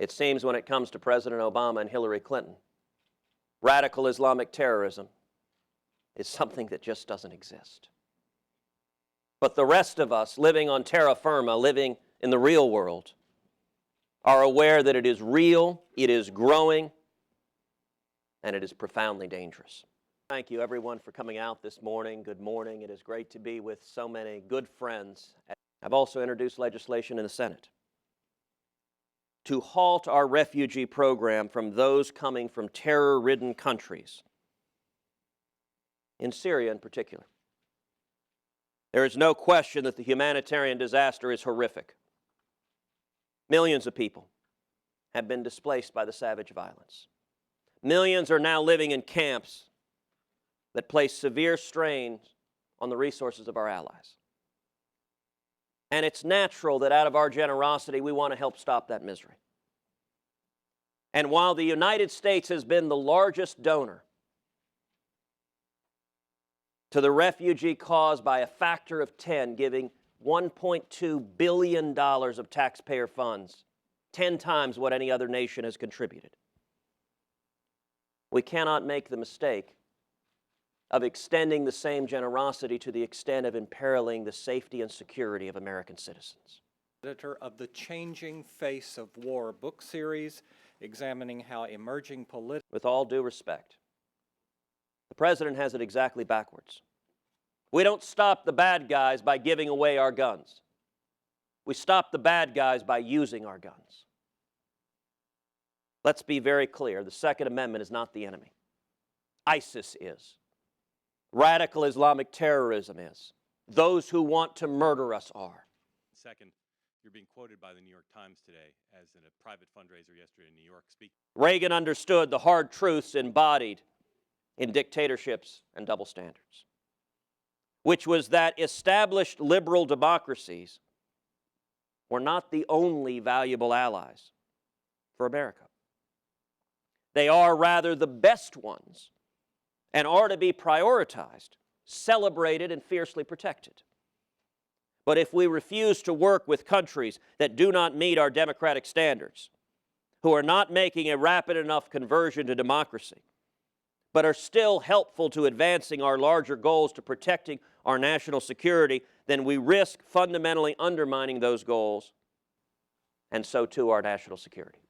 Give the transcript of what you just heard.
It seems when it comes to President Obama and Hillary Clinton, radical Islamic terrorism is something that just doesn't exist. But the rest of us living on terra firma, living in the real world, are aware that it is real, it is growing, and it is profoundly dangerous. Thank you everyone for coming out this morning. Good morning. It is great to be with so many good friends. I've also introduced legislation in the Senate to halt our refugee program from those coming from terror-ridden countries, in Syria in particular. There is no question that the humanitarian disaster is horrific. Millions of people have been displaced by the savage violence. Millions are now living in camps that place severe strains on the resources of our allies. And it's natural that out of our generosity, we want to help stop that misery. And while the United States has been the largest donor to the refugee cause by a factor of 10, giving $1.2 billion of taxpayer funds, 10 times what any other nation has contributed, we cannot make the mistake of extending the same generosity to the extent of imperiling the safety and security of American citizens. Editor of the Changing Face of War book series, examining how emerging political... With all due respect, the President has it exactly backwards. We don't stop the bad guys by giving away our guns. We stop the bad guys by using our guns. Let's be very clear. The Second Amendment is not the enemy. ISIS is. Radical Islamic terrorism is. Those who want to murder us are. Second, you're being quoted by the New York Times today as in a private fundraiser yesterday in New York. Reagan understood the hard truths embodied in dictatorships and double standards, which was that established liberal democracies were not the only valuable allies for America. They are rather the best ones and are to be prioritized, celebrated, and fiercely protected. But if we refuse to work with countries that do not meet our democratic standards, who are not making a rapid enough conversion to democracy, but are still helpful to advancing our larger goals to protecting our national security, then we risk fundamentally undermining those goals, and so too our national security.